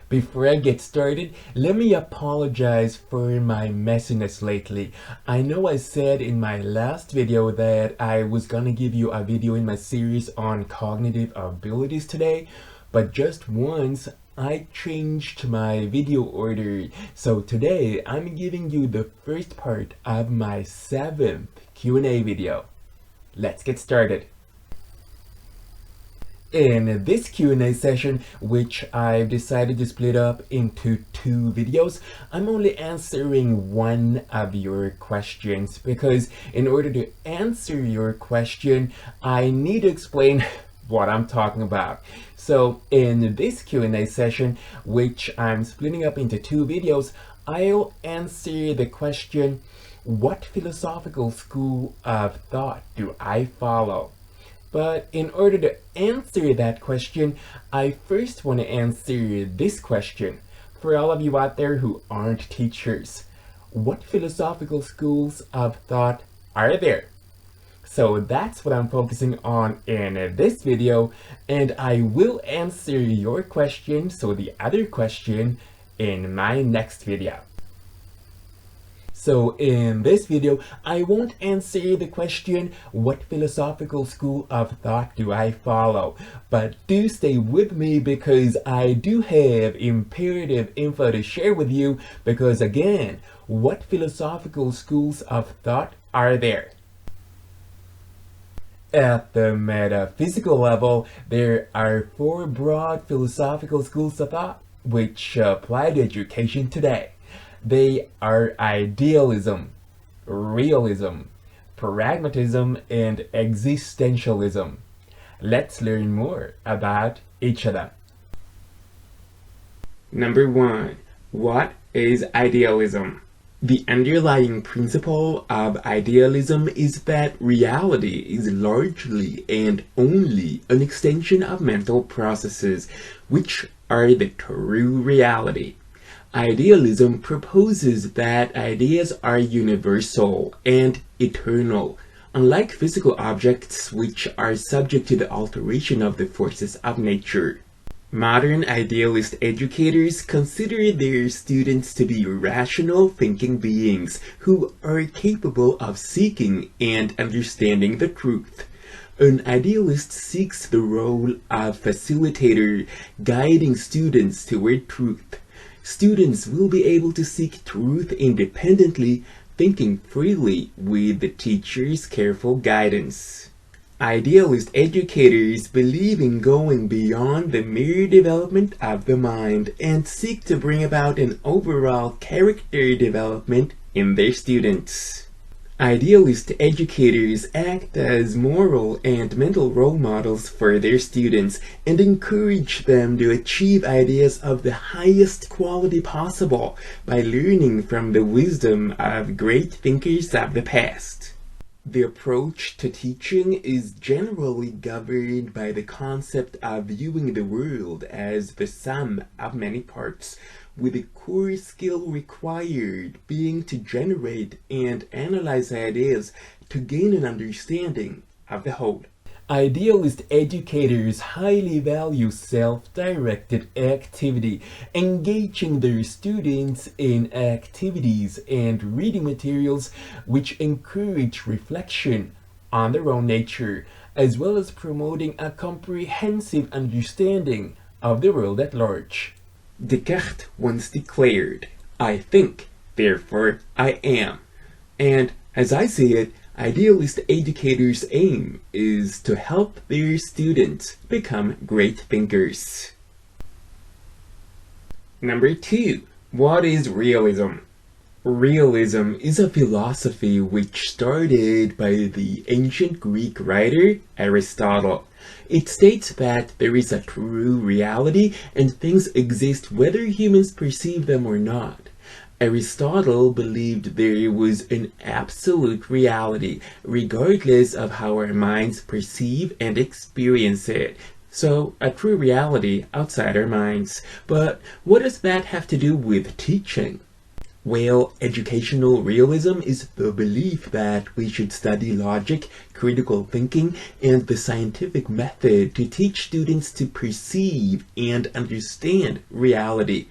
Before I get started, let me apologize for my messiness lately. I know I said in my last video that I was gonna give you a video in my series on cognitive abilities today, but just once I changed my video order. So today I'm giving you the first part of my 7th Q&A video. Let's get started. In this Q&A session, which I've decided to split up into 2 videos, I'm only answering one of your questions because in order to answer your question, I need to explain what I'm talking about. So in this Q&A session, which I'm splitting up into 2 videos, I'll answer the question, what philosophical school of thought do I follow? But in order to answer that question, I first want to answer this question. For all of you out there who aren't teachers, what philosophical schools of thought are there? So that's what I'm focusing on in this video, and I will answer your question, so the other question, in my next video. So in this video, I won't answer the question, what philosophical school of thought do I follow? But do stay with me because I do have imperative info to share with you because again, what philosophical schools of thought are there? At the metaphysical level, there are 4 broad philosophical schools of thought which apply to education today. They are Idealism, Realism, Pragmatism, and Existentialism. Let's learn more about each of them. Number 1. What is idealism? The underlying principle of idealism is that reality is largely and only an extension of mental processes, which are the true reality. Idealism proposes that ideas are universal and eternal, unlike physical objects which are subject to the alteration of the forces of nature. Modern idealist educators consider their students to be rational thinking beings who are capable of seeking and understanding the truth. An idealist seeks the role of facilitator, guiding students toward truth. Students will be able to seek truth independently, thinking freely with the teacher's careful guidance. Idealist educators believe in going beyond the mere development of the mind and seek to bring about an overall character development in their students. Idealist educators act as moral and mental role models for their students and encourage them to achieve ideas of the highest quality possible by learning from the wisdom of great thinkers of the past. The approach to teaching is generally governed by the concept of viewing the world as the sum of many parts, with the core skill required being to generate and analyze ideas to gain an understanding of the whole. Idealist educators highly value self-directed activity, engaging their students in activities and reading materials which encourage reflection on their own nature, as well as promoting a comprehensive understanding of the world at large. Descartes once declared, "I think, therefore I am." And as I see it, idealist educators' aim is to help their students become great thinkers. Number 2. What is realism? Realism is a philosophy which started by the ancient Greek writer Aristotle. It states that there is a true reality and things exist whether humans perceive them or not. Aristotle believed there was an absolute reality, regardless of how our minds perceive and experience it. So, a true reality outside our minds. But what does that have to do with teaching? Well, educational realism is the belief that we should study logic, critical thinking, and the scientific method to teach students to perceive and understand reality.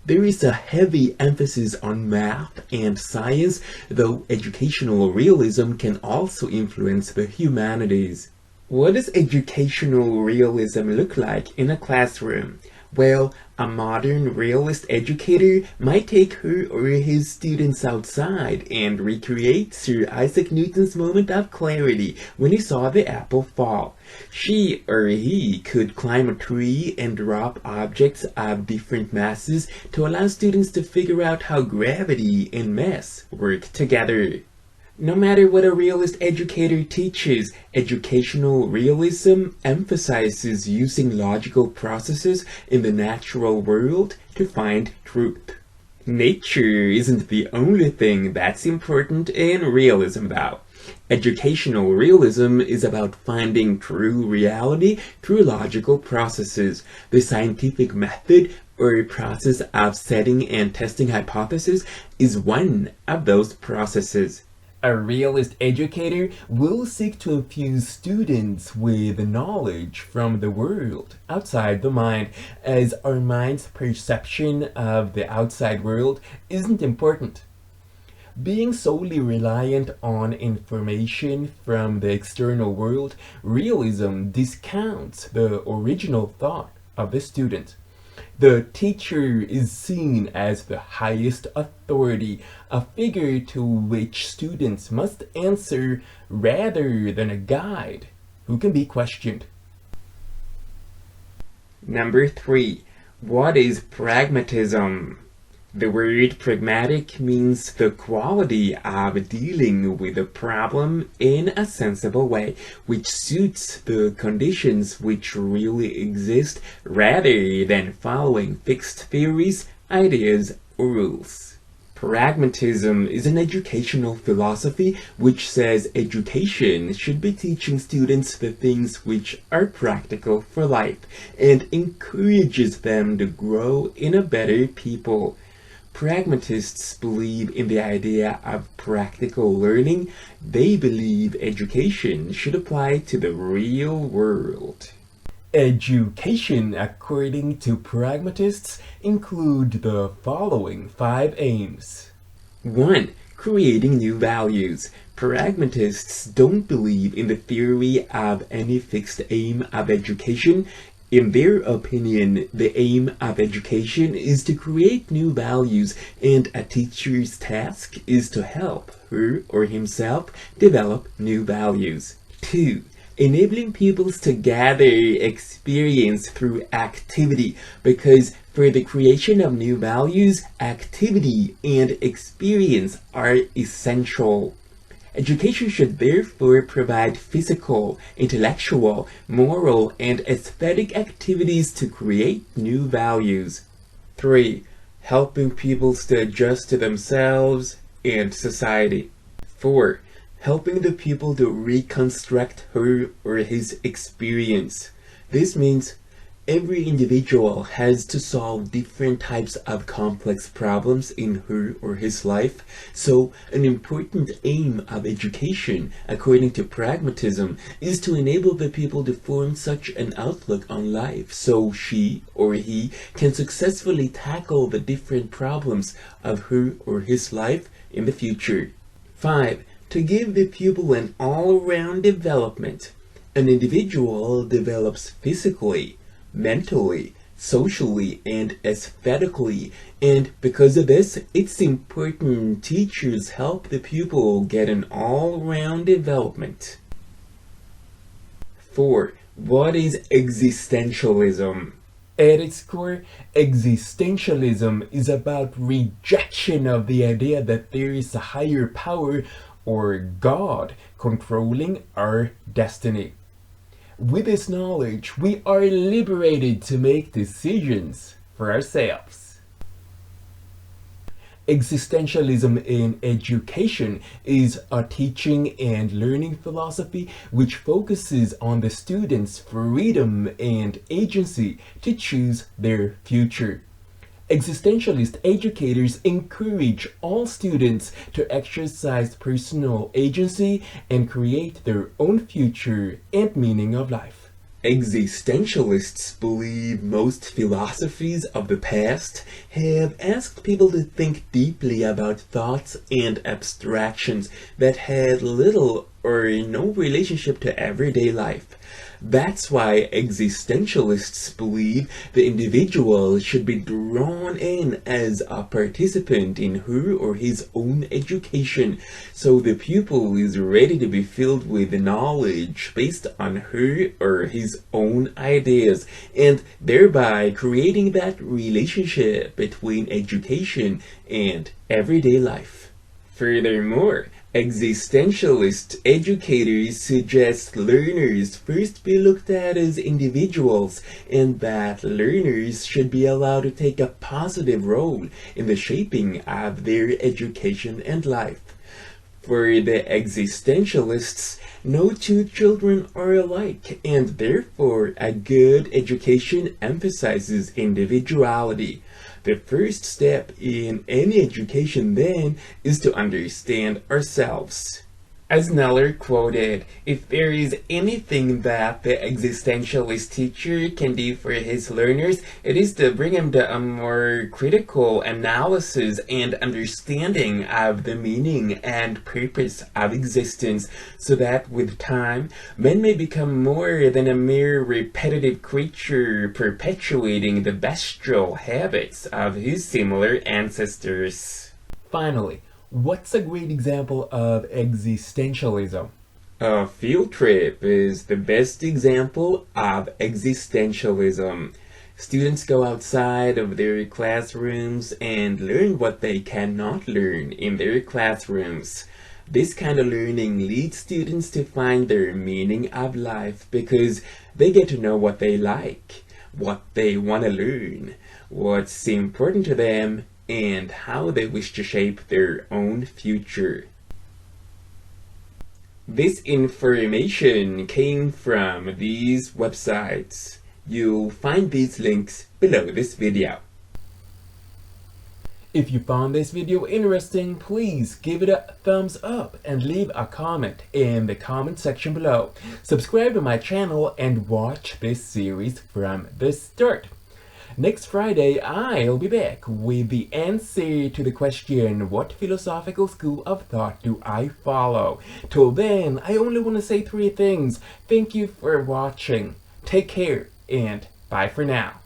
There is a heavy emphasis on math and science, though educational realism can also influence the humanities. What does educational realism look like in a classroom? Well, a modern realist educator might take her or his students outside and recreate Sir Isaac Newton's moment of clarity when he saw the apple fall. She or he could climb a tree and drop objects of different masses to allow students to figure out how gravity and mass work together. No matter what a realist educator teaches, educational realism emphasizes using logical processes in the natural world to find truth. Nature isn't the only thing that's important in realism, though. Educational realism is about finding true reality through logical processes. The scientific method or process of setting and testing hypotheses is one of those processes. A realist educator will seek to infuse students with knowledge from the world outside the mind, as our mind's perception of the outside world isn't important. Being solely reliant on information from the external world, realism discounts the original thought of the student. The teacher is seen as the highest authority, a figure to which students must answer rather than a guide who can be questioned. Number 3. What is pragmatism? The word pragmatic means the quality of dealing with a problem in a sensible way, which suits the conditions which really exist rather than following fixed theories, ideas, or rules. Pragmatism is an educational philosophy which says education should be teaching students the things which are practical for life and encourages them to grow in a better people. Pragmatists believe in the idea of practical learning. They believe education should apply to the real world. Education, according to pragmatists, include the following 5 aims. 1. Creating new values. Pragmatists don't believe in the theory of any fixed aim of education. In their opinion, the aim of education is to create new values, and a teacher's task is to help her or himself develop new values. 2. Enabling pupils to gather experience through activity, because for the creation of new values, activity and experience are essential. Education should therefore provide physical, intellectual, moral, and aesthetic activities to create new values. 3. Helping pupils to adjust to themselves and society. 4. Helping the pupil to reconstruct her or his experience. This means every individual has to solve different types of complex problems in her or his life, so an important aim of education, according to pragmatism, is to enable the people to form such an outlook on life so she or he can successfully tackle the different problems of her or his life in the future. 5. To give the pupil an all-round development. An individual develops physically, mentally, socially, and aesthetically, and because of this, it's important teachers help the pupil get an all-round development. 4. What is existentialism? At its core, existentialism is about rejection of the idea that there is a higher power or God controlling our destiny. With this knowledge, we are liberated to make decisions for ourselves. Existentialism in education is a teaching and learning philosophy which focuses on the students' freedom and agency to choose their future. Existentialist educators encourage all students to exercise personal agency and create their own future and meaning of life. Existentialists believe most philosophies of the past have asked people to think deeply about thoughts and abstractions that had little or no relationship to everyday life. That's why existentialists believe the individual should be drawn in as a participant in her or his own education, so the pupil is ready to be filled with knowledge based on her or his own ideas, and thereby creating that relationship between education and everyday life. Furthermore, existentialist educators suggest learners first be looked at as individuals, and that learners should be allowed to take a positive role in the shaping of their education and life. For the existentialists, no two children are alike, and therefore a good education emphasizes individuality. The first step in any education, then, is to understand ourselves. As Neller quoted, "If there is anything that the existentialist teacher can do for his learners, it is to bring him to a more critical analysis and understanding of the meaning and purpose of existence, so that with time, man may become more than a mere repetitive creature perpetuating the bestial habits of his similar ancestors." Finally, what's a great example of existentialism? A field trip is the best example of existentialism. Students go outside of their classrooms and learn what they cannot learn in their classrooms. This kind of learning leads students to find their meaning of life because they get to know what they like, what they want to learn, what's important to them, and how they wish to shape their own future. This information came from these websites. You'll find these links below this video. If you found this video interesting, please give it a thumbs up and leave a comment in the comment section below. Subscribe to my channel and watch this series from the start. Next Friday, I'll be back with the answer to the question, what philosophical school of thought do I follow? Till then, I only want to say 3 things. Thank you for watching. Take care, and bye for now.